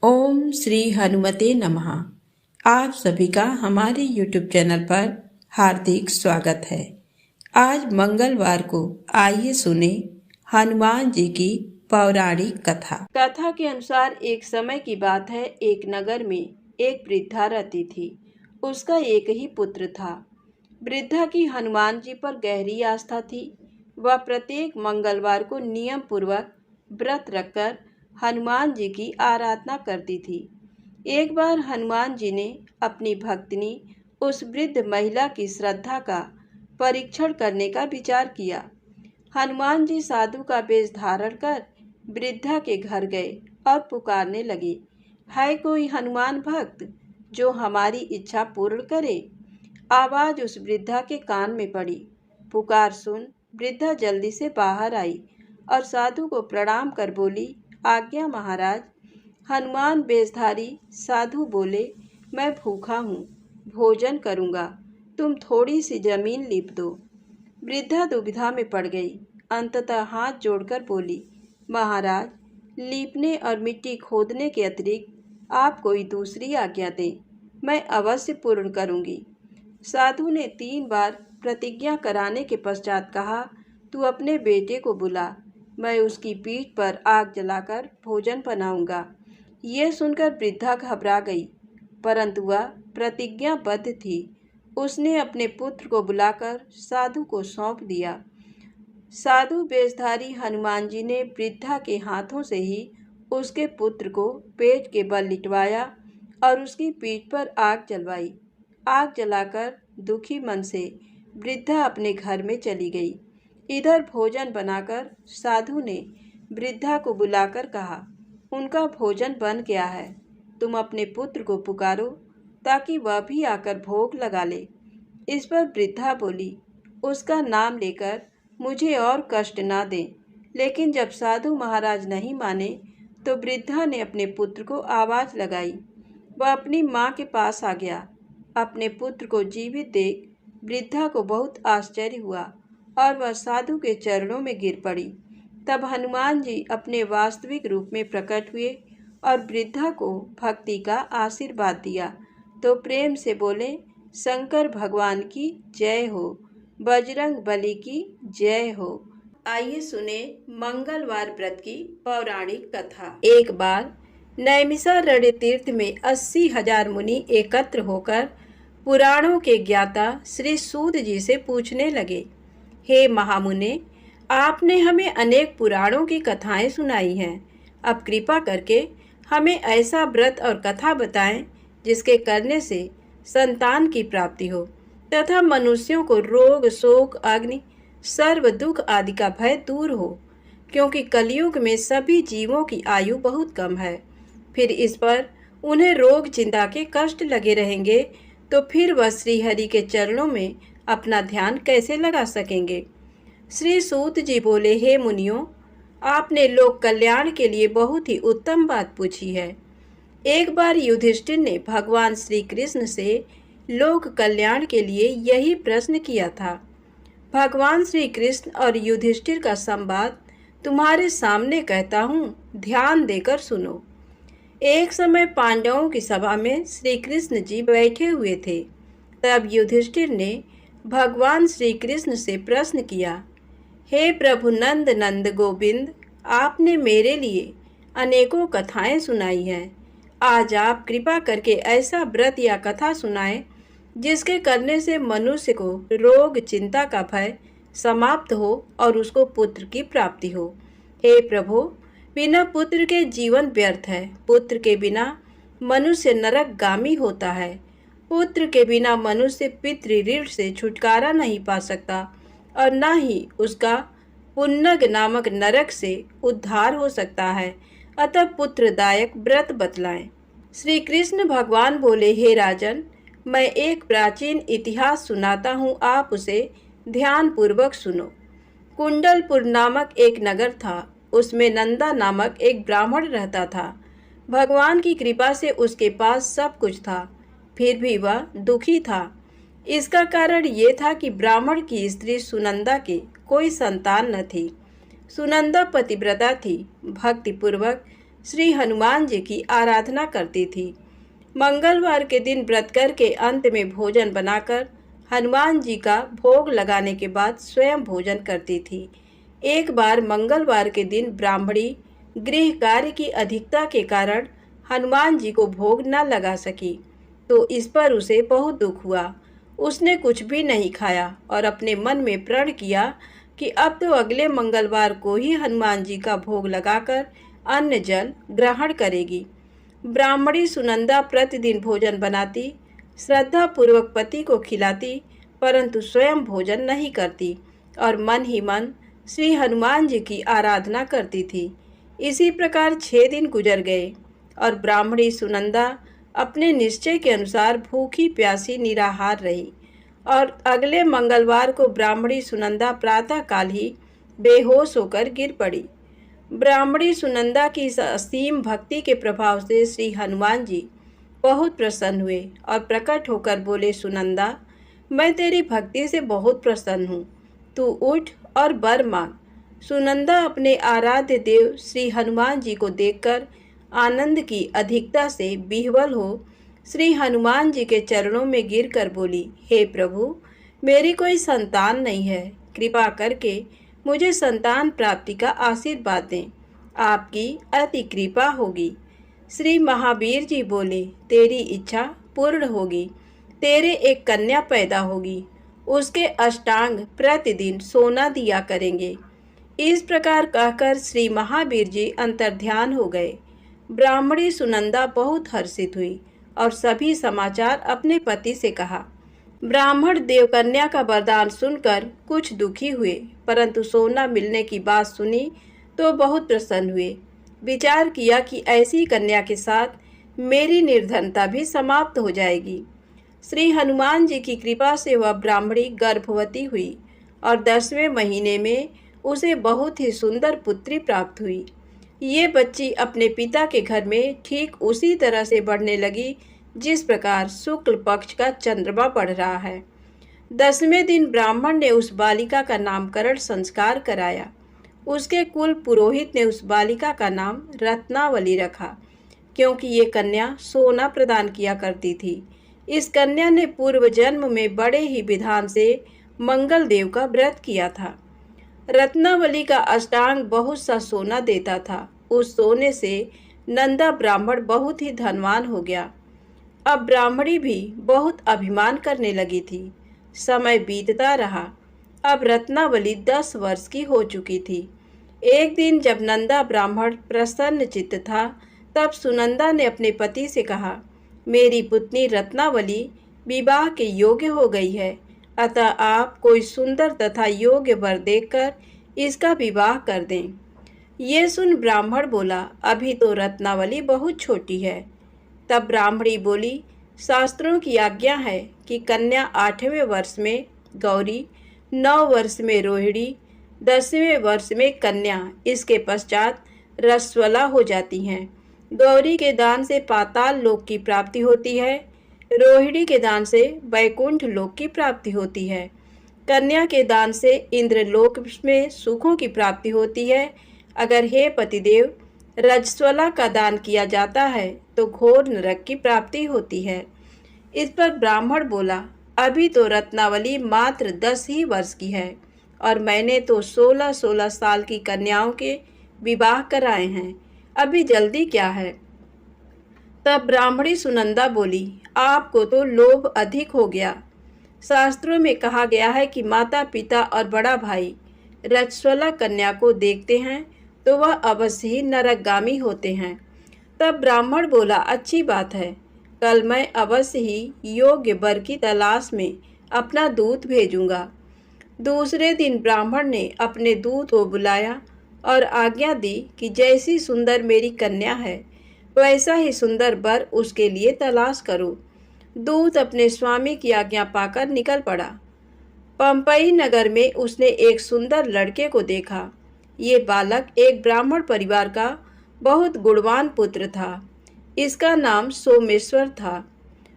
ओम श्री हनुमते नमः। आप सभी का हमारे YouTube चैनल पर हार्दिक स्वागत है। आज मंगलवार को आइए सुने हनुमान जी की पौराणिक कथा। कथा के अनुसार एक समय की बात है, एक नगर में एक वृद्धा रहती थी। उसका एक ही पुत्र था। वृद्धा की हनुमान जी पर गहरी आस्था थी। वह प्रत्येक मंगलवार को नियम पूर्वक व्रत रखकर हनुमान जी की आराधना करती थी। एक बार हनुमान जी ने अपनी भक्तिनी उस वृद्ध महिला की श्रद्धा का परीक्षण करने का विचार किया। हनुमान जी साधु का वेश धारण कर वृद्धा के घर गए और पुकारने लगे, है कोई हनुमान भक्त जो हमारी इच्छा पूर्ण करे? आवाज उस वृद्धा के कान में पड़ी। पुकार सुन वृद्धा जल्दी से बाहर आई और साधु को प्रणाम कर बोली, आज्ञा महाराज। हनुमान वेशधारी साधु बोले, मैं भूखा हूँ, भोजन करूँगा, तुम थोड़ी सी जमीन लीप दो। वृद्धा दुविधा में पड़ गई। अंततः हाथ जोड़कर बोली, महाराज, लीपने और मिट्टी खोदने के अतिरिक्त आप कोई दूसरी आज्ञा दें, मैं अवश्य पूर्ण करूँगी। साधु ने 3 बार प्रतिज्ञा कराने के पश्चात कहा, तू अपने बेटे को बुला, मैं उसकी पीठ पर आग जलाकर भोजन बनाऊंगा। ये सुनकर वृद्धा घबरा गई, परंतु वह प्रतिज्ञाबद्ध थी। उसने अपने पुत्र को बुलाकर साधु को सौंप दिया। साधु वेशधारी हनुमान जी ने वृद्धा के हाथों से ही उसके पुत्र को पेट के बल लिटवाया और उसकी पीठ पर आग जलवाई। आग जलाकर दुखी मन से वृद्धा अपने घर में चली गई। इधर भोजन बनाकर साधु ने वृद्धा को बुलाकर कहा, उनका भोजन बन गया है, तुम अपने पुत्र को पुकारो ताकि वह भी आकर भोग लगा ले। इस पर वृद्धा बोली, उसका नाम लेकर मुझे और कष्ट ना दें। लेकिन जब साधु महाराज नहीं माने तो वृद्धा ने अपने पुत्र को आवाज लगाई। वह अपनी माँ के पास आ गया। अपने पुत्र को जीवित देख वृद्धा को बहुत आश्चर्य हुआ और वह साधु के चरणों में गिर पड़ी। तब हनुमान जी अपने वास्तविक रूप में प्रकट हुए और वृद्धा को भक्ति का आशीर्वाद दिया तो प्रेम से बोले, शंकर भगवान की जय हो, बजरंग बली की जय हो। आइए सुने मंगलवार व्रत की पौराणिक कथा। एक बार नैमिषारण्य तीर्थ में 80,000 मुनि एकत्र होकर पुराणों के ज्ञाता श्री सूत जी से पूछने लगे, हे महामुने, आपने हमें अनेक पुराणों की कथाएं सुनाई हैं। अब कृपा करके हमें ऐसा व्रत और कथा बताएं जिसके करने से संतान की प्राप्ति हो तथा मनुष्यों को रोग, शोक, अग्नि, सर्व दुख आदि का भय दूर हो, क्योंकि कलयुग में सभी जीवों की आयु बहुत कम है। फिर इस पर उन्हें रोग चिंता के कष्ट लगे रहेंगे तो फिर वह श्रीहरि के चरणों में अपना ध्यान कैसे लगा सकेंगे। श्री सूत जी बोले, हे मुनियों, आपने लोक कल्याण के लिए बहुत ही उत्तम बात पूछी है। एक बार युधिष्ठिर ने भगवान श्री कृष्ण से लोक कल्याण के लिए यही प्रश्न किया था। भगवान श्री कृष्ण और युधिष्ठिर का संवाद तुम्हारे सामने कहता हूँ, ध्यान देकर सुनो। एक समय पांडवों की सभा में श्री कृष्ण जी बैठे हुए थे। तब युधिष्ठिर ने भगवान श्री कृष्ण से प्रश्न किया, हे प्रभु नंद नंद गोविंद, आपने मेरे लिए अनेकों कथाएं सुनाई हैं। आज आप कृपा करके ऐसा व्रत या कथा सुनाएं जिसके करने से मनुष्य को रोग चिंता का भय समाप्त हो और उसको पुत्र की प्राप्ति हो। हे प्रभु, बिना पुत्र के जीवन व्यर्थ है। पुत्र के बिना मनुष्य नरकगामी होता है। पुत्र के बिना मनुष्य पितृ ऋण से छुटकारा नहीं पा सकता और न ही उसका पुन्नग नामक नरक से उद्धार हो सकता है। अतः पुत्रदायक व्रत बतलाएं। श्री कृष्ण भगवान बोले, हे राजन, मैं एक प्राचीन इतिहास सुनाता हूँ, आप उसे ध्यान पूर्वक सुनो। कुंडलपुर नामक एक नगर था। उसमें नंदा नामक एक ब्राह्मण रहता था। भगवान की कृपा से उसके पास सब कुछ था, फिर भी वह दुखी था। इसका कारण ये था कि ब्राह्मण की स्त्री सुनंदा के कोई संतान न थी। सुनंदा पतिव्रता थी, भक्तिपूर्वक श्री हनुमान जी की आराधना करती थी। मंगलवार के दिन व्रत करके अंत में भोजन बनाकर हनुमान जी का भोग लगाने के बाद स्वयं भोजन करती थी। एक बार मंगलवार के दिन ब्राह्मणी गृह कार्य की अधिकता के कारण हनुमान जी को भोग न लगा सकी, तो इस पर उसे बहुत दुख हुआ। उसने कुछ भी नहीं खाया और अपने मन में प्रण किया कि अब तो अगले मंगलवार को ही हनुमान जी का भोग लगाकर अन्न जल ग्रहण करेगी। ब्राह्मणी सुनंदा प्रतिदिन भोजन बनाती, श्रद्धा पूर्वक पति को खिलाती, परंतु स्वयं भोजन नहीं करती और मन ही मन श्री हनुमान जी की आराधना करती थी। इसी प्रकार 6 दिन गुजर गए और ब्राह्मणी सुनंदा अपने निश्चय के अनुसार भूखी प्यासी निराहार रही और अगले मंगलवार को ब्राह्मणी सुनंदा प्रातःकाल ही बेहोश होकर गिर पड़ी। ब्राह्मणी सुनंदा की इस असीम भक्ति के प्रभाव से श्री हनुमान जी बहुत प्रसन्न हुए और प्रकट होकर बोले, सुनंदा, मैं तेरी भक्ति से बहुत प्रसन्न हूँ, तू उठ और वर मांग। सुनंदा अपने आराध्य देव श्री हनुमान जी को देखकर आनंद की अधिकता से विह्वल हो श्री हनुमान जी के चरणों में गिरकर बोली, हे प्रभु, मेरी कोई संतान नहीं है, कृपा करके मुझे संतान प्राप्ति का आशीर्वाद दें, आपकी अति कृपा होगी। श्री महावीर जी बोले, तेरी इच्छा पूर्ण होगी, तेरे एक कन्या पैदा होगी, उसके अष्टांग प्रतिदिन सोना दिया करेंगे। इस प्रकार कहकर श्री महावीर जी अंतर्ध्यान हो गए। ब्राह्मणी सुनंदा बहुत हर्षित हुई और सभी समाचार अपने पति से कहा। ब्राह्मण देवकन्या का वरदान सुनकर कुछ दुखी हुए, परंतु सोना मिलने की बात सुनी तो बहुत प्रसन्न हुए। विचार किया कि ऐसी कन्या के साथ मेरी निर्धनता भी समाप्त हो जाएगी। श्री हनुमान जी की कृपा से वह ब्राह्मणी गर्भवती हुई और 10वें महीने में उसे बहुत ही सुंदर पुत्री प्राप्त हुई। ये बच्ची अपने पिता के घर में ठीक उसी तरह से बढ़ने लगी जिस प्रकार शुक्ल पक्ष का चंद्रमा बढ़ रहा है। 10वें दिन ब्राह्मण ने उस बालिका का नामकरण संस्कार कराया। उसके कुल पुरोहित ने उस बालिका का नाम रत्नावली रखा, क्योंकि ये कन्या सोना प्रदान किया करती थी। इस कन्या ने पूर्व जन्म में बड़े ही विधान से मंगल देव का व्रत किया था। रत्नावली का अष्टांग बहुत सा सोना देता था। उस सोने से नंदा ब्राह्मण बहुत ही धनवान हो गया। अब ब्राह्मणी भी बहुत अभिमान करने लगी थी। समय बीतता रहा। अब रत्नावली 10 वर्ष की हो चुकी थी। एक दिन जब नंदा ब्राह्मण प्रसन्न चित्त था, तब सुनंदा ने अपने पति से कहा, मेरी पुत्री रत्नावली विवाह के योग्य हो गई है, अतः आप कोई सुंदर तथा योग्य वर देखकर इसका विवाह कर दें। ये सुन ब्राह्मण बोला, अभी तो रत्नावली बहुत छोटी है। तब ब्राह्मणी बोली, शास्त्रों की आज्ञा है कि कन्या 8वें वर्ष में गौरी, 9 वर्ष में रोहिणी, 10वें वर्ष में कन्या, इसके पश्चात रस्वला हो जाती हैं। गौरी के दान से पाताल लोक की प्राप्ति होती है, रोहिणी के दान से वैकुंठ लोक की प्राप्ति होती है, कन्या के दान से इंद्रलोक में सुखों की प्राप्ति होती है। अगर हे पतिदेव रजस्वला का दान किया जाता है तो घोर नरक की प्राप्ति होती है। इस पर ब्राह्मण बोला, अभी तो रत्नावली मात्र 10 ही वर्ष की है और मैंने तो 16-16 साल की कन्याओं के विवाह कराए हैं, अभी जल्दी क्या है। तब ब्राह्मणी सुनंदा बोली, आपको तो लोभ अधिक हो गया। शास्त्रों में कहा गया है कि माता पिता और बड़ा भाई रजस्वला कन्या को देखते हैं तो वह अवश्य ही नरकगामी होते हैं। तब ब्राह्मण बोला, अच्छी बात है, कल मैं अवश्य ही योग्य वर की तलाश में अपना दूत भेजूंगा। दूसरे दिन ब्राह्मण ने अपने दूत को बुलाया और आज्ञा दी कि जैसी सुंदर मेरी कन्या है वैसा ही सुंदर वर उसके लिए तलाश करो। दूत अपने स्वामी की आज्ञा पाकर निकल पड़ा। पंपई नगर में उसने एक सुंदर लड़के को देखा। ये बालक एक ब्राह्मण परिवार का बहुत गुणवान पुत्र था। इसका नाम सोमेश्वर था।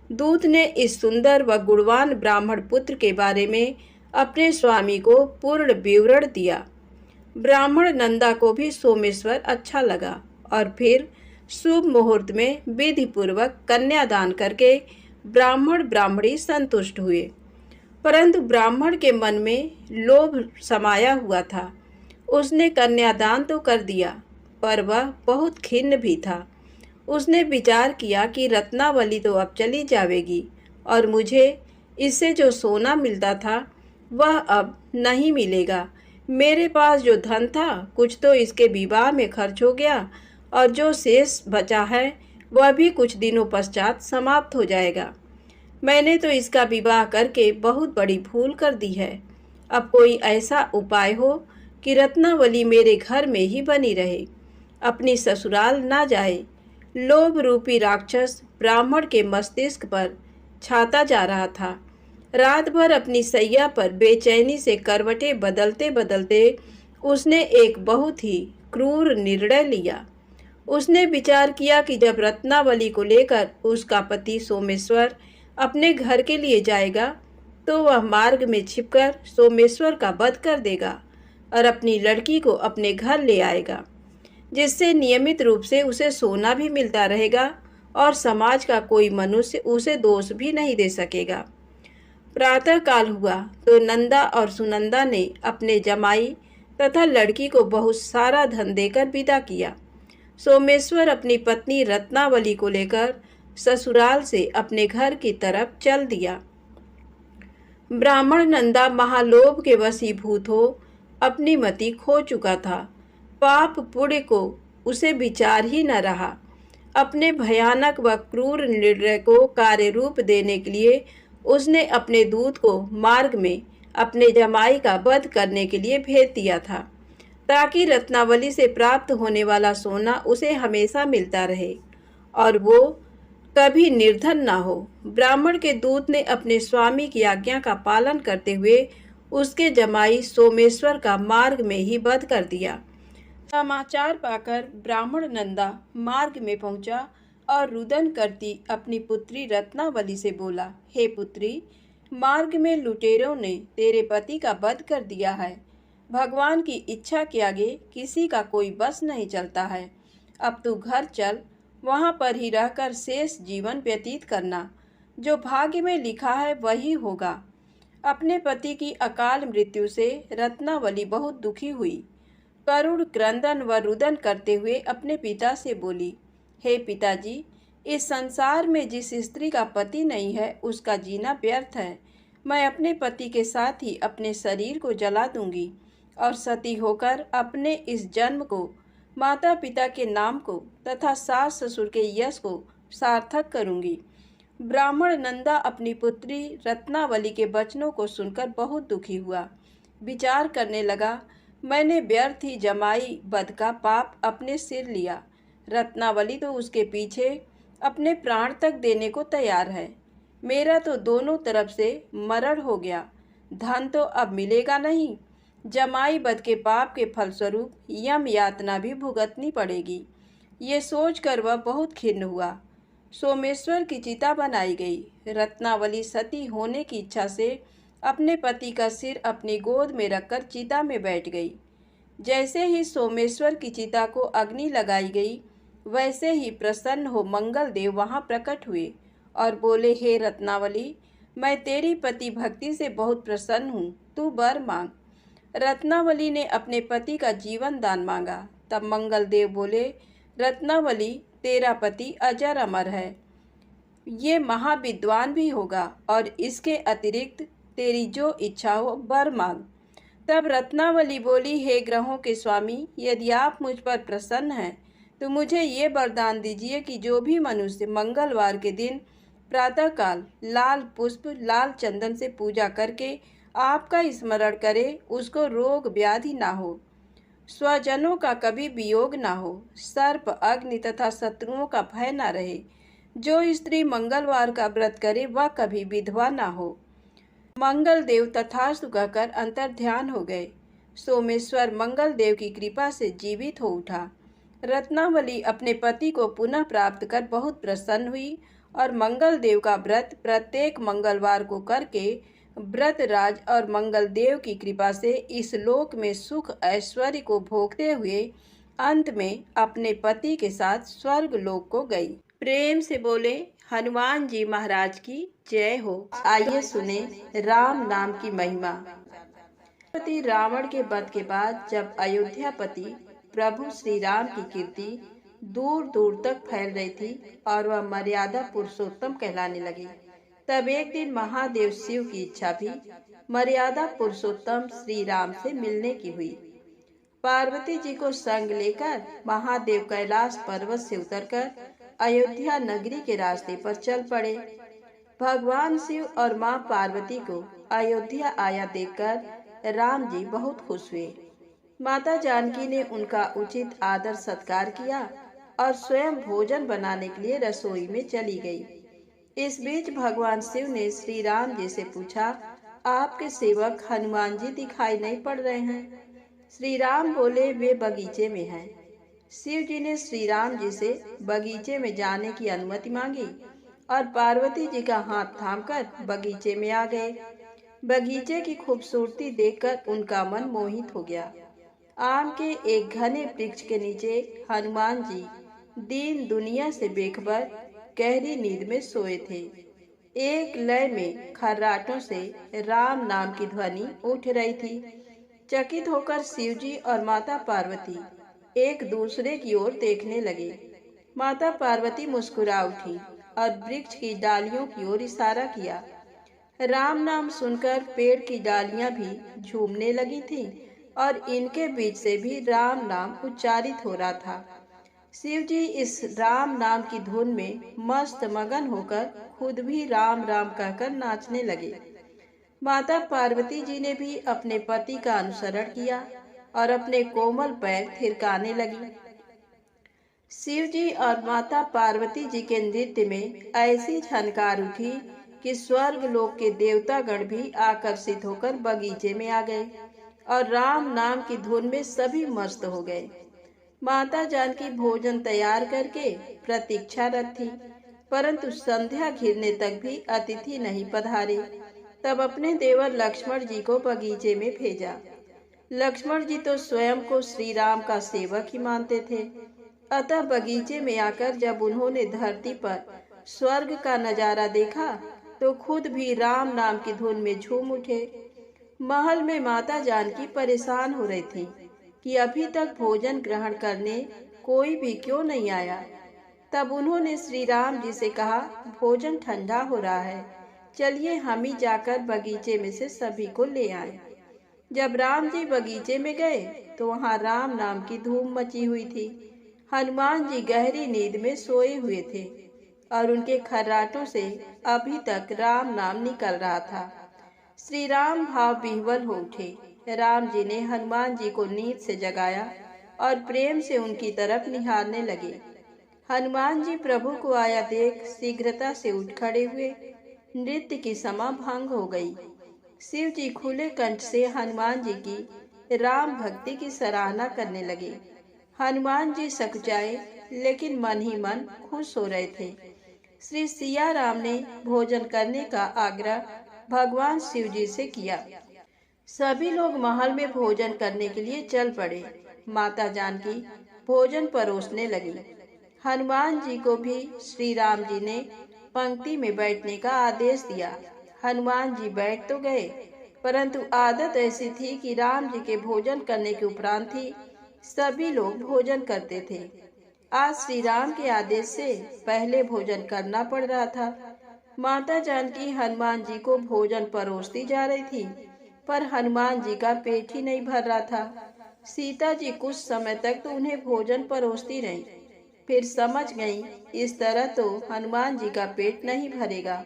दूत ने इस सुंदर व गुणवान ब्राह्मण पुत्र के बारे में अपने स्वामी को पूर्ण विवरण दिया। ब्राह्मण नंदा को भी सोमेश्वर अच्छा लगा और फिर शुभ मुहूर्त में विधि पूर्वक कन्यादान करके ब्राह्मण ब्राह्मणी संतुष्ट हुए। परंतु ब्राह्मण के मन में लोभ समाया हुआ था। उसने कन्यादान तो कर दिया, पर वह बहुत खिन्न भी था। उसने विचार किया कि रत्नावली तो अब चली जाएगी और मुझे इससे जो सोना मिलता था वह अब नहीं मिलेगा। मेरे पास जो धन था कुछ तो इसके विवाह में खर्च हो गया और जो शेष बचा है वह भी कुछ दिनों पश्चात समाप्त हो जाएगा। मैंने तो इसका विवाह करके बहुत बड़ी भूल कर दी है। अब कोई ऐसा उपाय हो कि रत्नावली मेरे घर में ही बनी रहे, अपनी ससुराल ना जाए। लोभ रूपी राक्षस ब्राह्मण के मस्तिष्क पर छाता जा रहा था। रात भर अपनी सैया पर बेचैनी से करवटें बदलते बदलते उसने एक बहुत ही क्रूर निर्णय लिया। उसने विचार किया कि जब रत्नावली को लेकर उसका पति सोमेश्वर अपने घर के लिए जाएगा तो वह मार्ग में छिपकर सोमेश्वर का वध कर देगा और अपनी लड़की को अपने घर ले आएगा, जिससे नियमित रूप से उसे सोना भी मिलता रहेगा और समाज का कोई मनुष्य उसे दोष भी नहीं दे सकेगा। प्रातः काल हुआ तो नंदा और सुनंदा ने अपने जमाई तथा लड़की को बहुत सारा धन देकर विदा किया। सोमेश्वर अपनी पत्नी रत्नावली को लेकर ससुराल से अपने घर की तरफ चल दिया। ब्राह्मण नंदा महालोभ के वशीभूत हो अपनी मति खो चुका था। पाप पुण्य को उसे विचार ही न रहा। अपने भयानक व क्रूर निर्णय को कार्य रूप देने के लिए उसने अपने दूत को मार्ग में अपने जमाई का वध करने के लिए भेज दिया था, ताकि रत्नावली से प्राप्त होने वाला सोना उसे हमेशा मिलता रहे और वो कभी निर्धन ना हो। ब्राह्मण के दूत ने अपने स्वामी की आज्ञा का पालन करते हुए उसके जमाई सोमेश्वर का मार्ग में ही वध कर दिया। समाचार पाकर ब्राह्मण नंदा मार्ग में पहुंचा और रुदन करती अपनी पुत्री रत्नावली से बोला, हे पुत्री, मार्ग में लुटेरों ने तेरे पति का वध कर दिया है। भगवान की इच्छा के आगे किसी का कोई बस नहीं चलता है। अब तू घर चल, वहाँ पर ही रहकर शेष जीवन व्यतीत करना। जो भाग्य में लिखा है वही होगा। अपने पति की अकाल मृत्यु से रत्नावली बहुत दुखी हुई। करुण क्रंदन व रुदन करते हुए अपने पिता से बोली, हे पिताजी, इस संसार में जिस स्त्री का पति नहीं है उसका जीना व्यर्थ है। मैं अपने पति के साथ ही अपने शरीर को जला दूंगी और सती होकर अपने इस जन्म को, माता पिता के नाम को तथा सास ससुर के यश को सार्थक करूंगी। ब्राह्मण नंदा अपनी पुत्री रत्नावली के वचनों को सुनकर बहुत दुखी हुआ। विचार करने लगा, मैंने व्यर्थ ही जमाई वध का पाप अपने सिर लिया। रत्नावली तो उसके पीछे अपने प्राण तक देने को तैयार है। मेरा तो दोनों तरफ से मरण हो गया। धन तो अब मिलेगा नहीं। जमाई वध के पाप के फलस्वरूप यम यातना भी भुगतनी पड़ेगी। ये सोचकर वह बहुत खिन्न हुआ। सोमेश्वर की चिता बनाई गई। रत्नावली सती होने की इच्छा से अपने पति का सिर अपनी गोद में रखकर चिता में बैठ गई। जैसे ही सोमेश्वर की चिता को अग्नि लगाई गई, वैसे ही प्रसन्न हो मंगल देव वहाँ प्रकट हुए और बोले, हे रत्नावली, मैं तेरी पति भक्ति से बहुत प्रसन्न हूँ, तू वर मांग। रत्नावली ने अपने पति का जीवन दान मांगा। तब मंगल देव बोले, रत्नावली, तेरा पति अजर अमर है, ये महाविद्वान भी होगा और इसके अतिरिक्त तेरी जो इच्छा हो वर मांग। तब रत्नावली बोली, हे ग्रहों के स्वामी, यदि आप मुझ पर प्रसन्न हैं तो मुझे ये वरदान दीजिए कि जो भी मनुष्य मंगलवार के दिन प्रातःकाल लाल पुष्प लाल चंदन से पूजा करके आपका स्मरण करे, उसको रोग व्याधि ना हो, स्वजनों का कभी वियोग ना हो, सर्प अग्नि तथा शत्रुओं का भय ना रहे। जो स्त्री मंगलवार का व्रत करे वह कभी विधवा ना हो। मंगल देव तथास्तु कहकर अंतर ध्यान हो गए। सोमेश्वर मंगल देव की कृपा से जीवित हो उठा। रत्नावली अपने पति को पुनः प्राप्त कर बहुत प्रसन्न हुई और मंगल देव का व्रत प्रत्येक मंगलवार को करके व्रतराज और मंगल देव की कृपा से इस लोक में सुख ऐश्वर्य को भोगते हुए अंत में अपने पति के साथ स्वर्ग लोक को गई। प्रेम से बोले हनुमान जी महाराज की जय हो। आइए सुने राम नाम की महिमा। पति रावण के वध के बाद जब अयोध्यापति प्रभु श्री राम की कीर्ति दूर दूर तक फैल रही थी और वह मर्यादा पुरुषोत्तम कहलाने लगे, तब एक दिन महादेव शिव की इच्छा भी मर्यादा पुरुषोत्तम श्री राम से मिलने की हुई। पार्वती जी को संग लेकर महादेव कैलाश पर्वत से उतरकर अयोध्या नगरी के रास्ते पर चल पड़े। भगवान शिव और मां पार्वती को अयोध्या आया देखकर राम जी बहुत खुश हुए। माता जानकी ने उनका उचित आदर सत्कार किया और स्वयं भोजन बनाने के लिए रसोई में चली गई। इस बीच भगवान शिव ने श्री राम जी से पूछा, आपके सेवक हनुमान जी दिखाई नहीं पड़ रहे हैं? श्री राम बोले, वे बगीचे में हैं। शिव जी ने श्री राम जी से बगीचे में जाने की अनुमति मांगी और पार्वती जी का हाथ थामकर बगीचे में आ गए। बगीचे की खूबसूरती देखकर उनका मन मोहित हो गया। आम के एक घने वृक्ष के नीचे हनुमान जी दीन दुनिया से बेखबर गहरी नींद में सोए थे। एक लय में खर्राटों से राम नाम की ध्वनि उठ रही थी। चकित होकर शिवजी और माता पार्वती एक दूसरे की ओर देखने लगे। माता पार्वती मुस्कुरा उठी और वृक्ष की डालियों की ओर इशारा किया। राम नाम सुनकर पेड़ की डालियां भी झूमने लगी थीं और इनके बीच से भी राम नाम उच्चारित हो रहा था। शिवजी इस राम नाम की धुन में मस्त मगन होकर खुद भी राम राम कहकर नाचने लगे। माता पार्वती जी ने भी अपने पति का अनुसरण किया और अपने कोमल पैर थिरकाने लगी। शिव जी और माता पार्वती जी के नृत्य में ऐसी झनकार उठी कि स्वर्ग लोक के देवतागण भी आकर्षित होकर बगीचे में आ गए और राम नाम की धुन में सभी मस्त हो गए। माता जानकी भोजन तैयार करके प्रतीक्षारत थी, परंतु संध्या घिरने तक भी अतिथि नहीं पधारे। तब अपने देवर लक्ष्मण जी को बगीचे में भेजा। लक्ष्मण जी तो स्वयं को श्री राम का सेवक ही मानते थे, अतः बगीचे में आकर जब उन्होंने धरती पर स्वर्ग का नजारा देखा तो खुद भी राम नाम की धुन में झूम उठे। महल में माता जानकी परेशान हो रही थी कि अभी तक भोजन ग्रहण करने कोई भी क्यों नहीं आया। तब उन्होंने श्री राम जी से कहा, भोजन ठंडा हो रहा है, चलिए हम ही जाकर बगीचे में से सभी को ले आए। जब राम जी बगीचे में गए तो वहाँ राम नाम की धूम मची हुई थी। हनुमान जी गहरी नींद में सोए हुए थे और उनके खर्राटों से अभी तक राम नाम निकल रहा था। श्री राम भाव विह्वल हो उठे। राम जी ने हनुमान जी को नींद से जगाया और प्रेम से उनकी तरफ निहारने लगे। हनुमान जी प्रभु को आया देख शीघ्रता से उठ खड़े हुए। नृत्य की समा भंग हो गई। शिव जी खुले कंठ से हनुमान जी की राम भक्ति की सराहना करने लगे। हनुमान जी सकुचाए लेकिन मन ही मन खुश हो रहे थे। श्री सिया राम ने भोजन करने का आग्रह भगवान शिव जी से किया। सभी लोग महल में भोजन करने के लिए चल पड़े। माता जानकी भोजन परोसने लगी। हनुमान जी को भी श्री राम जी ने पंक्ति में बैठने का आदेश दिया। हनुमान जी बैठ तो गए, परंतु आदत ऐसी थी कि राम जी के भोजन करने के उपरांत ही सभी लोग भोजन करते थे। आज श्री राम के आदेश से पहले भोजन करना पड़ रहा था। माता जानकी हनुमान जी को भोजन परोसती जा रही थी, पर हनुमान जी का पेट ही नहीं भर रहा था। सीता जी कुछ समय तक तो उन्हें भोजन परोसती रही, फिर समझ गईं इस तरह तो हनुमान जी का पेट नहीं भरेगा।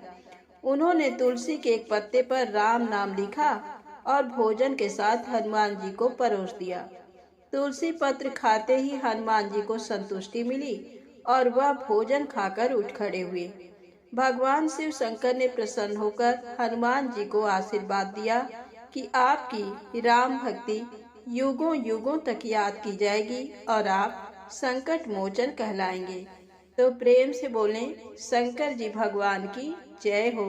उन्होंने तुलसी के एक पत्ते पर राम नाम लिखा और भोजन के साथ हनुमान जी को परोस दिया। तुलसी पत्र खाते ही हनुमान जी को संतुष्टि मिली और वह भोजन खाकर उठ खड़े हुए। भगवान शिव शंकर ने प्रसन्न होकर हनुमान जी को आशीर्वाद दिया कि आपकी राम भक्ति युगों युगों तक याद की जाएगी और आप संकट मोचन कहलाएंगे। तो प्रेम से बोलें, शंकर जी भगवान की जय हो।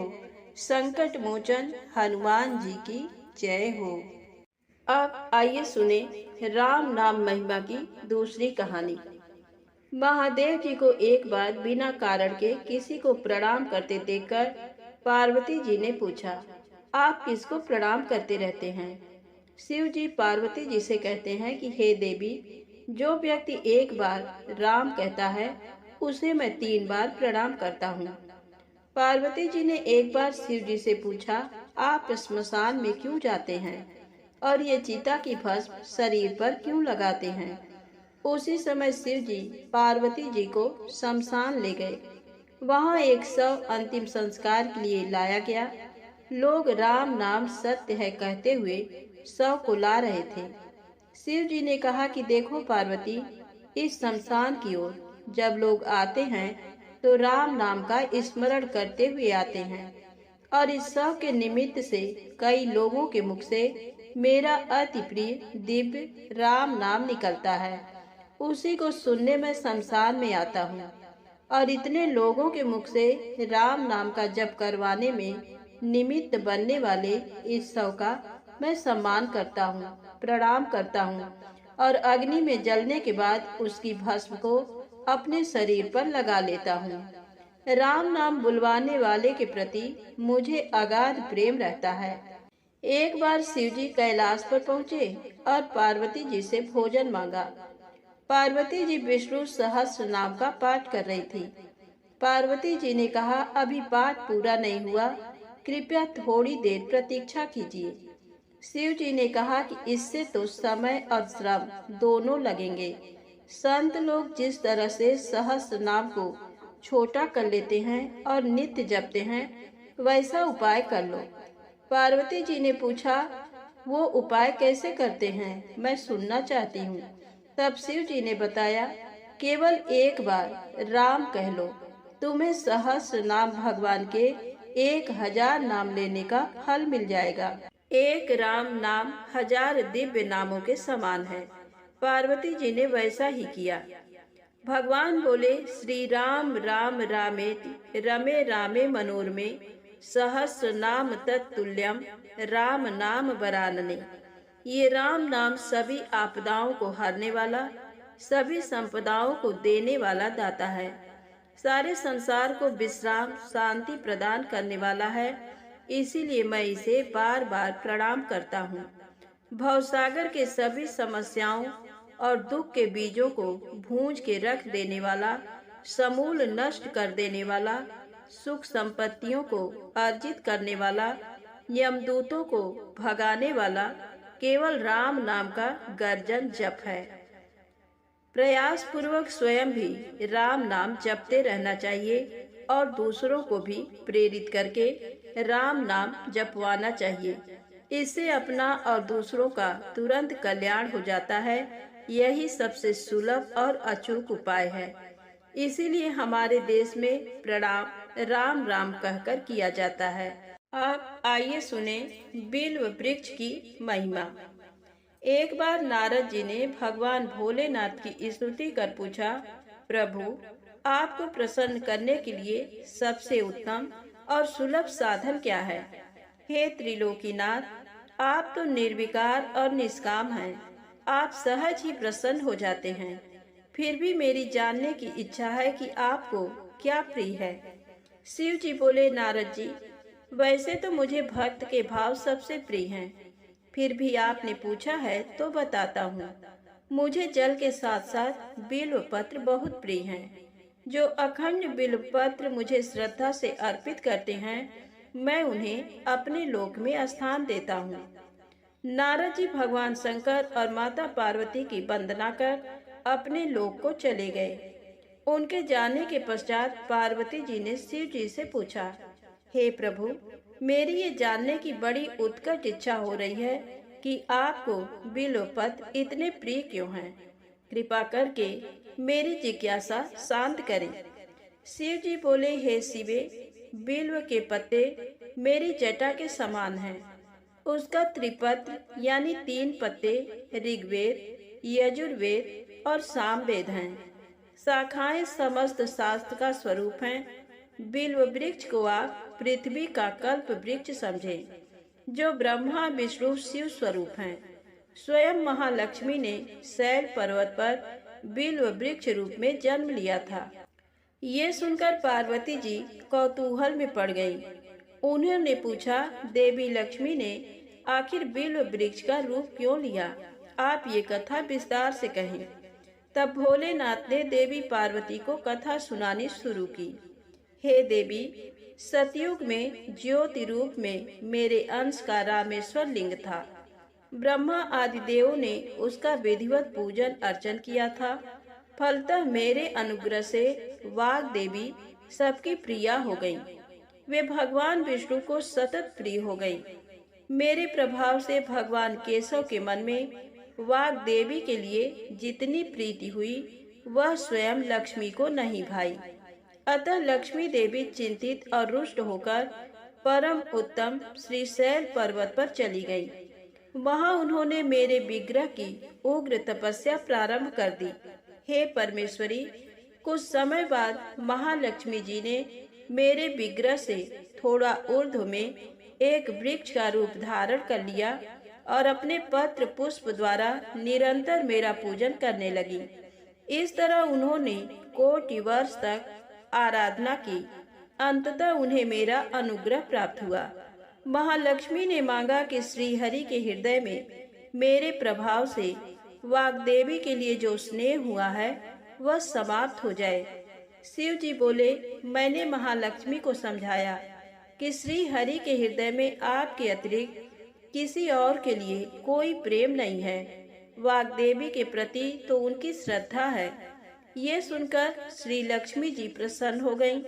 संकट मोचन हनुमान जी की जय हो। अब आइए सुने राम नाम महिमा की दूसरी कहानी। महादेव जी को एक बार बिना कारण के किसी को प्रणाम करते देखकर पार्वती जी ने पूछा, आप किसको प्रणाम करते रहते हैं? शिव जी पार्वती जी से कहते हैं कि हे देवी, जो व्यक्ति एक बार राम कहता है उसे मैं 3 बार प्रणाम करता हूँ। पार्वती जी ने एक बार शिव जी से पूछा, आप स्मशान में क्यों जाते हैं और ये चिता की भस्म शरीर पर क्यों लगाते हैं? उसी समय शिव जी पार्वती जी को शमशान ले गए। वहां एक शव अंतिम संस्कार के लिए लाया गया। लोग राम नाम सत्य है कहते हुए शव को ला रहे थे। शिव जी ने कहा कि देखो पार्वती, इस शमशान की ओर जब लोग आते हैं तो राम नाम का स्मरण करते हुए आते हैं और इस शव के निमित्त से कई लोगों के मुख से मेरा अति प्रिय दिव्य राम नाम निकलता है। उसी को सुनने में शमशान में आता हूँ और इतने लोगों के मुख से राम नाम का जप करवाने में निमित्त बनने वाले इस शव का मैं सम्मान करता हूँ, प्रणाम करता हूँ और अग्नि में जलने के बाद उसकी भस्म को अपने शरीर पर लगा लेता हूँ। राम नाम बुलवाने वाले के प्रति मुझे अगाध प्रेम रहता है। एक बार शिव जी कैलाश पर पहुँचे और पार्वती जी से भोजन मांगा। पार्वती जी विष्णु सहस्त्र नाम का पाठ कर रही थी। पार्वती जी ने कहा, अभी पाठ पूरा नहीं हुआ, कृपया थोड़ी देर प्रतीक्षा कीजिए। शिव जी ने कहा कि इससे तो समय और श्रम दोनों लगेंगे। संत लोग जिस तरह से सहस्त्र नाम को छोटा कर लेते हैं और नित्य जपते हैं, वैसा उपाय कर लो। पार्वती जी ने पूछा, वो उपाय कैसे करते हैं, मैं सुनना चाहती हूँ। तब शिव जी ने बताया, केवल एक बार राम कह लो, तुम्हें सहस्त्र नाम भगवान के 1000 नाम लेने का फल मिल जाएगा। एक राम नाम 1000 दिव्य नामों के समान है। पार्वती जी ने वैसा ही किया। भगवान बोले, श्री राम राम रामेति रमे रामे मनोरमे सहस्र नाम तत्तुल्यम राम नाम वरानने। ये राम नाम सभी आपदाओं को हरने वाला, सभी संपदाओं को देने वाला दाता है। सारे संसार को विश्राम शांति प्रदान करने वाला है। इसीलिए मैं इसे बार बार प्रणाम करता हूँ। भवसागर के सभी समस्याओं और दुख के बीजों को भूंज के रख देने वाला, समूल नष्ट कर देने वाला, सुख संपत्तियों को अर्जित करने वाला, यमदूतों को भगाने वाला केवल राम नाम का गर्जन जप है। प्रयास पूर्वक स्वयं भी राम नाम जपते रहना चाहिए और दूसरों को भी प्रेरित करके राम नाम जपवाना चाहिए। इससे अपना और दूसरों का तुरंत कल्याण हो जाता है। यही सबसे सुलभ और अचूक उपाय है। इसीलिए हमारे देश में प्रणाम राम राम कहकर किया जाता है। अब आइए सुने बिल्व वृक्ष की महिमा। एक बार नारद जी ने भगवान भोलेनाथ की स्तुति कर पूछा, प्रभु, आपको प्रसन्न करने के लिए सबसे उत्तम और सुलभ साधन क्या है? हे त्रिलोकीनाथ, आप तो निर्विकार और निष्काम हैं। आप सहज ही प्रसन्न हो जाते हैं। फिर भी मेरी जानने की इच्छा है कि आपको क्या प्रिय है। शिव जी बोले, नारद जी, वैसे तो मुझे भक्त के भाव सबसे प्रिय हैं। फिर भी आपने पूछा है तो बताता हूँ। मुझे जल के साथ साथ बिल्व पत्र बहुत प्रिय हैं। जो अखंड बिल्व पत्र मुझे श्रद्धा से अर्पित करते हैं, मैं उन्हें अपने लोक में स्थान देता हूँ। नारद जी भगवान शंकर और माता पार्वती की वंदना कर अपने लोक को चले गए। उनके जाने के पश्चात पार्वती जी ने शिव जी से पूछा, हे प्रभु, मेरी ये जानने की बड़ी उत्कट इच्छा हो रही है कि आपको बिल्व पत्र इतने प्रिय क्यों हैं। कृपा करके मेरी जिज्ञासा शांत करें। शिव जी बोले, हे शिवे, बिल्व के पत्ते मेरी जटा के समान हैं। उसका त्रिपत्र यानी 3 पत्ते ऋग्वेद, यजुर्वेद और सामवेद हैं। शाखाएं समस्त शास्त्र का स्वरूप हैं। बिल्व वृक्ष को आप पृथ्वी का कल्प वृक्ष समझें, जो ब्रह्मा विष्णु शिव स्वरूप हैं। स्वयं महालक्ष्मी ने शैल पर्वत पर बिल्व वृक्ष रूप में जन्म लिया था। ये सुनकर पार्वती जी कौतूहल में पड़ गईं। उन्होंने पूछा, देवी लक्ष्मी ने आखिर बिल्व वृक्ष का रूप क्यों लिया? आप ये कथा विस्तार से कहें। तब भोलेनाथ ने देवी पार्वती को कथा सुनानी शुरू की। हे देवी, सतयुग में ज्योति रूप में मेरे अंश का रामेश्वर लिंग था। ब्रह्मा आदि देवों ने उसका विधिवत पूजन अर्चन किया था। फलतः मेरे अनुग्रह से वाग देवी सबकी प्रिया हो गईं। वे भगवान विष्णु को सतत प्रिय हो गईं। मेरे प्रभाव से भगवान केशव के मन में वाग देवी के लिए जितनी प्रीति हुई वह स्वयं लक्ष्मी को नहीं भाई। अतः लक्ष्मी देवी चिंतित और रुष्ट होकर परम उत्तम श्रीशैल पर्वत पर चली गई। वहां उन्होंने मेरे विग्रह की उग्र तपस्या प्रारंभ कर दी। हे परमेश्वरी, कुछ समय बाद महालक्ष्मी जी ने मेरे विग्रह से थोड़ा ऊर्ध्व में एक वृक्ष का रूप धारण कर लिया और अपने पत्र पुष्प द्वारा निरंतर मेरा पूजन करने लगी। इस तरह उन्होंने कोटि वर्ष तक आराधना की। अंततः उन्हें मेरा अनुग्रह प्राप्त हुआ। महालक्ष्मी ने मांगा कि श्री हरि के हृदय में मेरे प्रभाव से वाग्देवी के लिए जो स्नेह हुआ है वह समाप्त हो जाए। शिव जी बोले, मैंने महालक्ष्मी को समझाया कि श्री हरि के हृदय में आपके अतिरिक्त किसी और के लिए कोई प्रेम नहीं है। वाग्देवी के प्रति तो उनकी श्रद्धा है। ये सुनकर श्री लक्ष्मी जी प्रसन्न हो गईं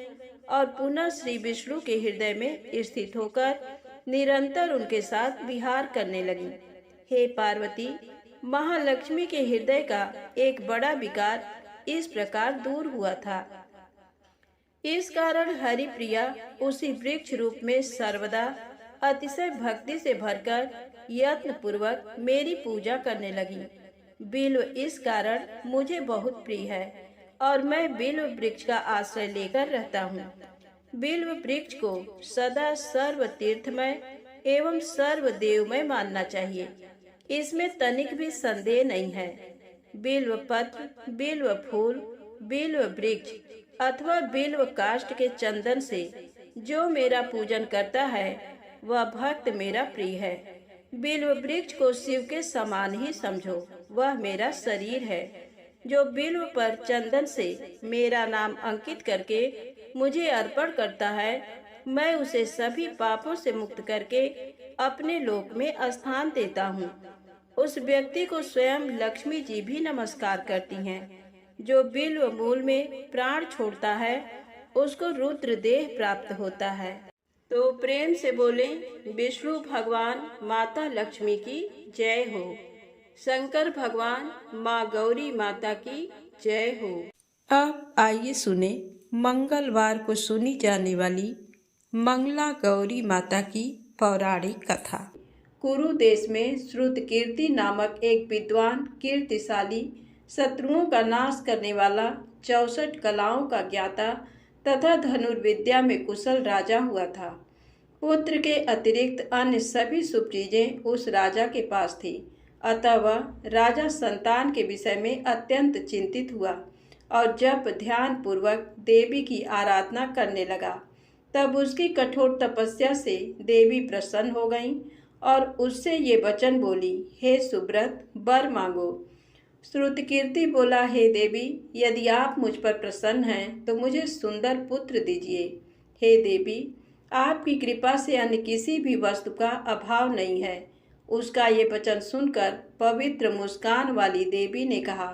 और पुनः श्री विष्णु के हृदय में स्थित होकर निरंतर उनके साथ विहार करने लगी। हे पार्वती, महालक्ष्मी के हृदय का एक बड़ा विकार इस प्रकार दूर हुआ था। इस कारण हरिप्रिया उसी वृक्ष रूप में सर्वदा अतिशय भक्ति से भरकर यत्न पूर्वक मेरी पूजा करने लगी। बिल्व इस कारण मुझे बहुत प्रिय है और मैं बिल्व वृक्ष का आश्रय लेकर रहता हूँ। बिल्व वृक्ष को सदा सर्व तीर्थमय एवं सर्व देवमय मानना चाहिए, इसमें तनिक भी संदेह नहीं है। बिल्व पत्र, बिल्व फूल, बिल्व वृक्ष अथवा बिल्व काष्ठ के चंदन से जो मेरा पूजन करता है वह भक्त मेरा प्रिय है। बिल्व वृक्ष को शिव के समान ही समझो, वह मेरा शरीर है। जो बिल्व पर चंदन से मेरा नाम अंकित करके मुझे अर्पण करता है, मैं उसे सभी पापों से मुक्त करके अपने लोक में स्थान देता हूँ। उस व्यक्ति को स्वयं लक्ष्मी जी भी नमस्कार करती हैं। जो बिल्व मूल में प्राण छोड़ता है उसको रुद्र देह प्राप्त होता है। तो प्रेम से बोले, विष्णु भगवान माता लक्ष्मी की जय हो। शंकर भगवान माँ गौरी माता की जय हो। अब आइए सुने मंगलवार को सुनी जाने वाली मंगला गौरी माता की पौराणिक कथा। कुरु देश में श्रुतकीर्ति नामक एक विद्वान कीर्तिशाली शत्रुओं का नाश करने वाला 64 कलाओं का ज्ञाता तथा धनुर्विद्या में कुशल राजा हुआ था। पुत्र के अतिरिक्त अन्य सभी शुभ चीजें उस राजा के पास थी। अतः वह राजा संतान के विषय में अत्यंत चिंतित हुआ और जब ध्यान पूर्वक देवी की आराधना करने लगा तब उसकी कठोर तपस्या से देवी प्रसन्न हो गईं और उससे ये वचन बोली, हे सुब्रत, वर मांगो। श्रुतकीर्ति बोला, हे देवी, यदि आप मुझ पर प्रसन्न हैं तो मुझे सुंदर पुत्र दीजिए। हे देवी, आपकी कृपा से अन्य किसी भी वस्तु का अभाव नहीं है। उसका ये वचन सुनकर पवित्र मुस्कान वाली देवी ने कहा,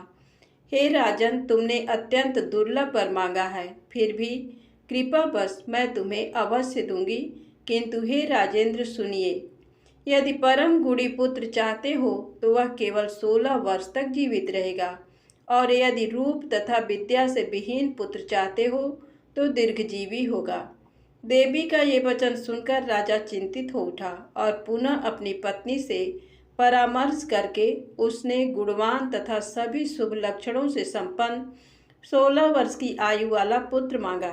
हे राजन, तुमने अत्यंत दुर्लभ वर मांगा है, फिर भी कृपा बस मैं तुम्हें अवश्य दूंगी। किंतु हे राजेंद्र सुनिए, यदि परम गुणी पुत्र चाहते हो तो वह केवल 16 वर्ष तक जीवित रहेगा, और यदि रूप तथा विद्या से विहीन पुत्र चाहते हो तो दीर्घजीवी होगा। देवी का ये वचन सुनकर राजा चिंतित हो उठा और पुनः अपनी पत्नी से परामर्श करके उसने गुणवान तथा सभी शुभ लक्षणों से संपन्न 16 वर्ष की आयु वाला पुत्र मांगा।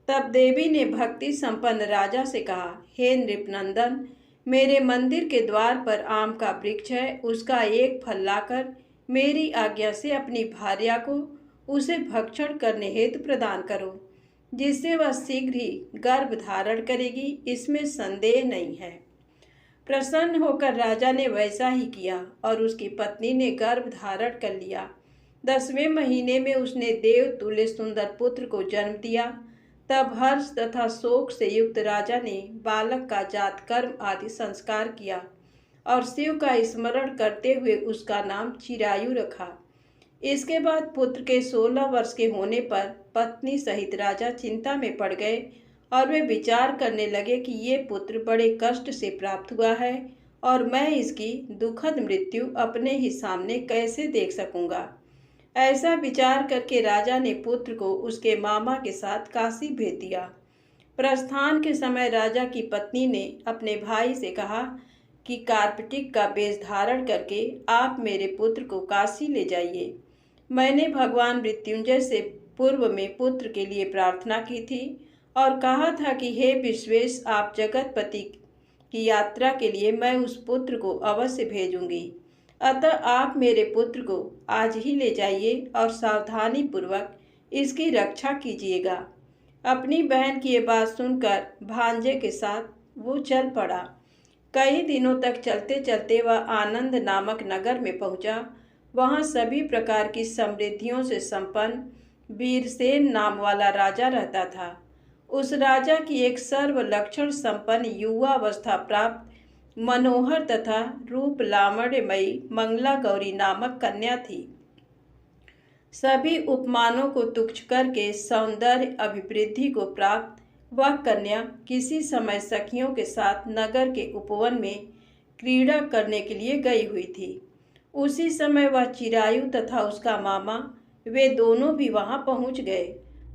तब देवी ने भक्ति संपन्न राजा से कहा, हे नृपनंदन, मेरे मंदिर के द्वार पर आम का वृक्ष है, उसका एक फल लाकर मेरी आज्ञा से अपनी भार्या को उसे भक्षण करने हेतु प्रदान करो, जिससे वह शीघ्र ही गर्भ धारण करेगी, इसमें संदेह नहीं है। प्रसन्न होकर राजा ने वैसा ही किया और उसकी पत्नी ने गर्भ धारण कर लिया। 10वें महीने में उसने देव तुल्य सुंदर पुत्र को जन्म दिया। तब हर्ष तथा शोक से युक्त राजा ने बालक का जात कर्म आदि संस्कार किया और शिव का स्मरण करते हुए उसका नाम चिरायु रखा। इसके बाद पुत्र के 16 वर्ष के होने पर पत्नी सहित राजा चिंता में पड़ गए और वे विचार करने लगे कि ये पुत्र बड़े कष्ट से प्राप्त हुआ है और मैं इसकी दुखद मृत्यु अपने ही सामने कैसे देख सकूंगा। ऐसा विचार करके राजा ने पुत्र को उसके मामा के साथ काशी भेज दिया। प्रस्थान के समय राजा की पत्नी ने अपने भाई से कहा कि कार्पटिक का वेश धारण करके आप मेरे पुत्र को काशी ले जाइए। मैंने भगवान मृत्युंजय से पूर्व में पुत्र के लिए प्रार्थना की थी और कहा था कि हे विश्वेश, आप जगतपति की यात्रा के लिए मैं उस पुत्र को अवश्य भेजूंगी। अतः आप मेरे पुत्र को आज ही ले जाइए और सावधानी पूर्वक इसकी रक्षा कीजिएगा। अपनी बहन की ये बात सुनकर भांजे के साथ वो चल पड़ा। कई दिनों तक चलते चलते वह आनंद नामक नगर में पहुंचा। वहां सभी प्रकार की समृद्धियों से संपन्न वीरसेन नाम वाला राजा रहता था। उस राजा की एक सर्वलक्षण संपन्न युवावस्था प्राप्त मनोहर तथा रूप लावण्यमयी मंगला गौरी नामक कन्या थी। सभी उपमानों को तुच्छ करके सौंदर्य अभिवृद्धि को प्राप्त वह कन्या किसी समय सखियों के साथ नगर के उपवन में क्रीड़ा करने के लिए गई हुई थी। उसी समय वह चिरायु तथा उसका मामा वे दोनों भी वहां पहुंच गए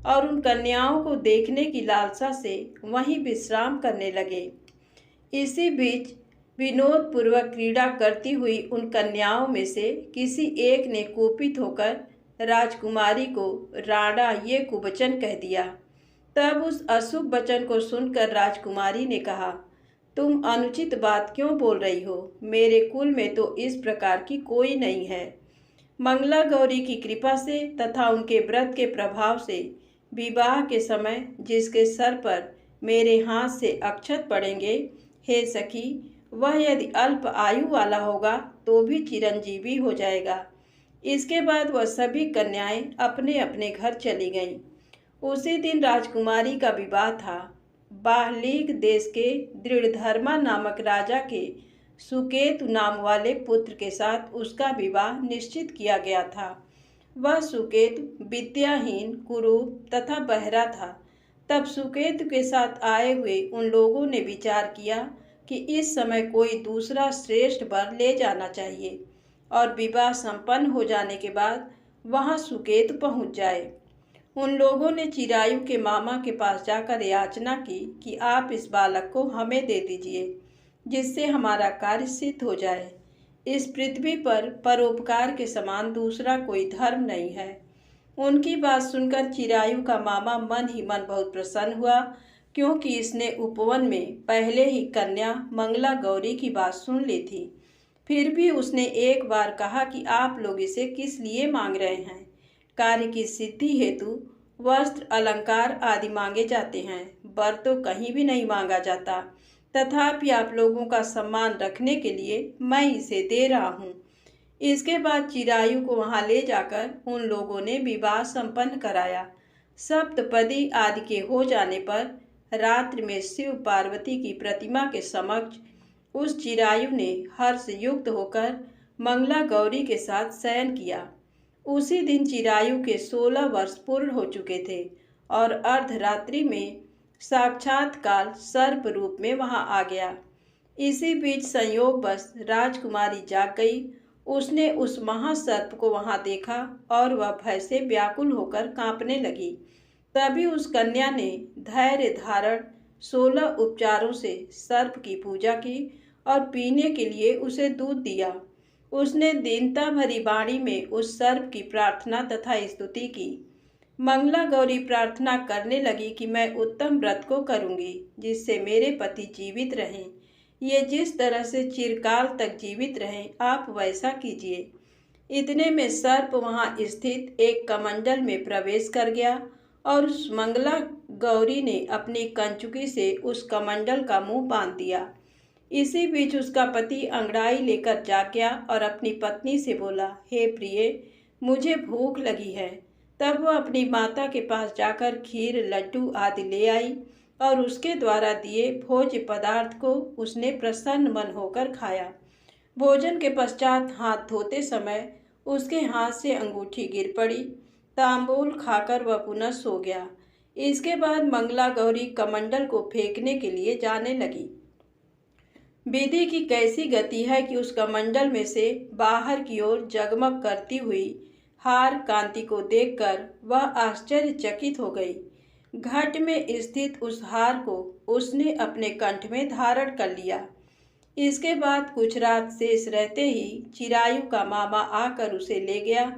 और उन कन्याओं को देखने की लालसा से वहीं विश्राम करने लगे। इसी बीच विनोद पूर्वक क्रीड़ा करती हुई उन कन्याओं में से किसी एक ने कुपित होकर राजकुमारी को राणा ये कुवचन कह दिया। तब उस अशुभ वचन को सुनकर राजकुमारी ने कहा, तुम अनुचित बात क्यों बोल रही हो? मेरे कुल में तो इस प्रकार की कोई नहीं है। मंगला गौरी की कृपा से तथा उनके व्रत के प्रभाव से विवाह के समय जिसके सर पर मेरे हाथ से अक्षत पड़ेंगे, हे सखी, वह यदि अल्प आयु वाला होगा तो भी चिरंजीवी हो जाएगा। इसके बाद वह सभी कन्याएं अपने अपने घर चली गईं। उसी दिन राजकुमारी का विवाह था। बाहलीक देश के दृढ़धर्मा नामक राजा के सुकेतु नाम वाले पुत्र के साथ उसका विवाह निश्चित किया गया था। वह सुकेतु विद्याहीन, कुरूप तथा बहरा था। तब सुकेतु के साथ आए हुए उन लोगों ने विचार किया कि इस समय कोई दूसरा श्रेष्ठ वर ले जाना चाहिए और विवाह संपन्न हो जाने के बाद वहां सुकेतु पहुंच जाए। उन लोगों ने चिरायु के मामा के पास जाकर याचना की कि आप इस बालक को हमें दे दीजिए, जिससे हमारा कार्य सिद्ध हो जाए। इस पृथ्वी पर परोपकार के समान दूसरा कोई धर्म नहीं है। उनकी बात सुनकर चिरायु का मामा मन ही मन बहुत प्रसन्न हुआ, क्योंकि इसने उपवन में पहले ही कन्या मंगला गौरी की बात सुन ली थी। फिर भी उसने एक बार कहा कि आप लोग इसे किस लिए मांग रहे हैं? कार्य की सिद्धि हेतु वस्त्र, अलंकार आदि मांगे जाते हैं, वर तो कहीं भी नहीं मांगा जाता। तथापि आप लोगों का सम्मान रखने के लिए मैं इसे दे रहा हूँ। इसके बाद चिरायु को वहां ले जाकर उन लोगों ने विवाह संपन्न कराया। सप्तपदी आदि के हो जाने पर रात्रि में शिव पार्वती की प्रतिमा के समक्ष उस चिरायु ने हर्ष युक्त होकर मंगला गौरी के साथ शयन किया। उसी दिन चिरायु के 16 वर्ष पूर्ण हो चुके थे और अर्धरात्रि में साक्षात काल सर्प रूप में वहां आ गया। इसी बीच संयोगवश राजकुमारी जाग गई। उसने उस महासर्प को वहां देखा और वह भय से व्याकुल होकर कांपने लगी। तभी उस कन्या ने धैर्य धारण 16 उपचारों से सर्प की पूजा की और पीने के लिए उसे दूध दिया। उसने दीनता भरी वाणी में उस सर्प की प्रार्थना तथा स्तुति की। मंगला गौरी प्रार्थना करने लगी कि मैं उत्तम व्रत को करूंगी, जिससे मेरे पति जीवित रहें। ये जिस तरह से चिरकाल तक जीवित रहें, आप वैसा कीजिए। इतने में सर्प वहां स्थित एक कमंडल में प्रवेश कर गया और उस मंगला गौरी ने अपनी कंचुकी से उस कमंडल का मुंह बांध दिया। इसी बीच उसका पति अंगड़ाई लेकर जाग गया और अपनी पत्नी से बोला, हे प्रिय, मुझे भूख लगी है। तब वह अपनी माता के पास जाकर खीर, लड्डू आदि ले आई और उसके द्वारा दिए भोज्य पदार्थ को उसने प्रसन्न मन होकर खाया। भोजन के पश्चात हाथ धोते समय उसके हाथ से अंगूठी गिर पड़ी। तांबूल खाकर वह पुनः सो गया। इसके बाद मंगला गौरी कमंडल को फेंकने के लिए जाने लगी। विधि की कैसी गति है कि उस कमंडल में से बाहर की ओर जगमग करती हुई हार कांति को देखकर वह आश्चर्यचकित हो गई। घट में स्थित उस हार को उसने अपने कंठ में धारण कर लिया। इसके बाद कुछ रात शेष रहते ही चिरायु का मामा आकर उसे ले गया।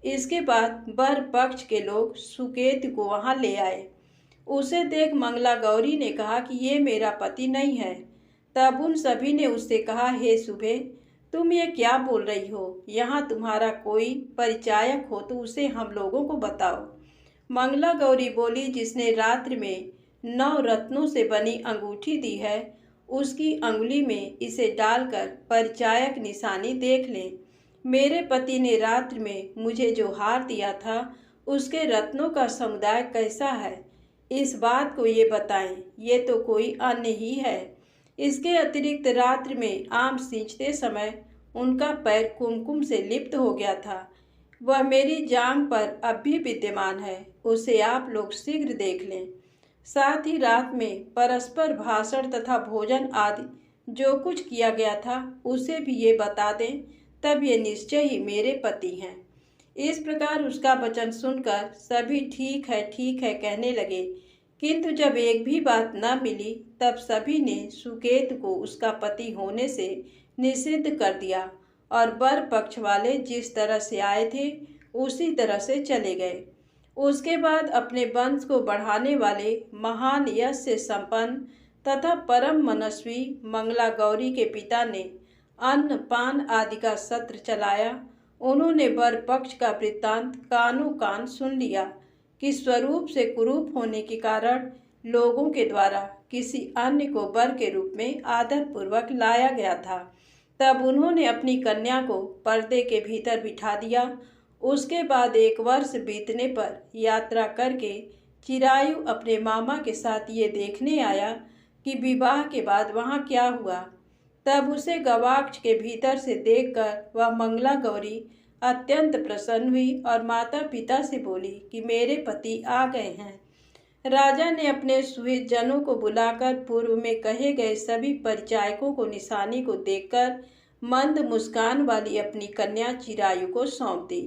इसके बाद वर पक्ष के लोग सुकेतु को वहां ले आए। उसे देख मंगला गौरी ने कहा कि ये मेरा पति नहीं है। तब उन सभी ने उससे कहा, हे सुबे, तुम ये क्या बोल रही हो? यहाँ तुम्हारा कोई परिचायक हो तो उसे हम लोगों को बताओ। मंगला गौरी बोली, जिसने रात्रि में 9 रत्नों से बनी अंगूठी दी है, उसकी अंगुली में इसे डालकर परिचायक निशानी देख लें। मेरे पति ने रात्रि में मुझे जो हार दिया था उसके रत्नों का समुदाय कैसा है, इस बात को ये बताएं। ये तो कोई अन्य ही है। इसके अतिरिक्त रात्रि में आम सींचते समय उनका पैर कुमकुम से लिप्त हो गया था। वह मेरी जांघ पर अब भी विद्यमान है, उसे आप लोग शीघ्र देख लें। साथ ही रात में परस्पर भाषण तथा भोजन आदि जो कुछ किया गया था उसे भी ये बता दें, तब ये निश्चय ही मेरे पति हैं। इस प्रकार उसका वचन सुनकर सभी ठीक है कहने लगे, किंतु जब एक भी बात न मिली तब सभी ने सुकेतु को उसका पति होने से निषिद्ध कर दिया और वर पक्ष वाले जिस तरह से आए थे उसी तरह से चले गए। उसके बाद अपने वंश को बढ़ाने वाले महान यश से संपन्न तथा परम मनस्वी मंगला गौरी के पिता ने अन्न पान आदि का सत्र चलाया। उन्होंने वर पक्ष का वृत्तांत कानों कान सुन लिया कि स्वरूप से कुरूप होने के कारण लोगों के द्वारा किसी अन्य को वर के रूप में आदर पूर्वक लाया गया था। तब उन्होंने अपनी कन्या को पर्दे के भीतर बिठा दिया। उसके बाद 1 वर्ष बीतने पर यात्रा करके चिरायु अपने मामा के साथ ये देखने आया कि विवाह के बाद वहाँ क्या हुआ। तब उसे गवाक्ष के भीतर से देखकर वह मंगला गौरी अत्यंत प्रसन्न हुई और माता पिता से बोली कि मेरे पति आ गए हैं। राजा ने अपने सुहित जनों को बुलाकर पूर्व में कहे गए सभी परिचायकों को निशानी को देखकर मंद मुस्कान वाली अपनी कन्या चिरायु को सौंप दी।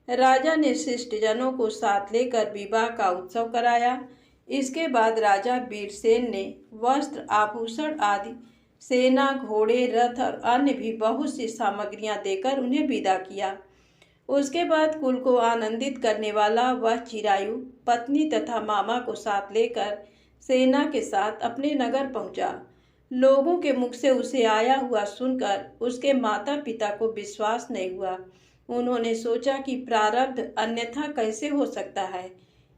राजा ने शिष्ट जनों को साथ लेकर विवाह का उत्सव कराया। इसके बाद राजा वीरसेन ने वस्त्र, आभूषण आदि, सेना, घोड़े, रथ और अन्य भी बहुत सी सामग्रियां देकर उन्हें विदा किया। उसके बाद कुल को आनंदित करने वाला वह चिरायु पत्नी तथा मामा को साथ लेकर सेना के साथ अपने नगर पहुंचा। लोगों के मुख से उसे आया हुआ सुनकर उसके माता पिता को विश्वास नहीं हुआ। उन्होंने सोचा कि प्रारब्ध अन्यथा कैसे हो सकता है।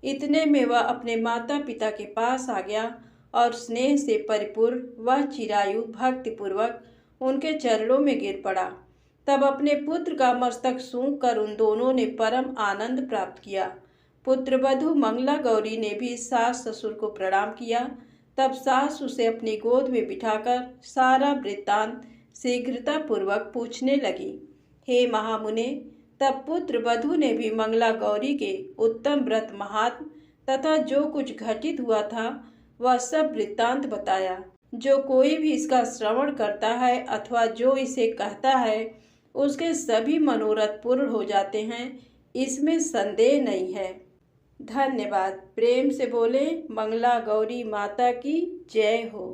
इतने में वह अपने माता पिता के पास आ गया और स्नेह से परिपूर्ण वह चिरायु भक्तिपूर्वक उनके चरणों में गिर पड़ा। तब अपने पुत्र का मस्तक सूंघ कर उन दोनों ने परम आनंद प्राप्त किया। पुत्रवधू मंगला गौरी ने भी सास ससुर को प्रणाम किया। तब सास उसे अपनी गोद में बिठाकर सारा वृत्तांत शीघ्रता पूर्वक पूछने लगी। हे महामुने, तब पुत्र वधू ने भी मंगला गौरी के उत्तम व्रत महात्म तथा जो कुछ घटित हुआ था वह सब वृत्तांत बताया। जो कोई भी इसका श्रवण करता है अथवा जो इसे कहता है उसके सभी मनोरथ पूर्ण हो जाते हैं, इसमें संदेह नहीं है। धन्यवाद। प्रेम से बोले मंगला गौरी माता की जय हो।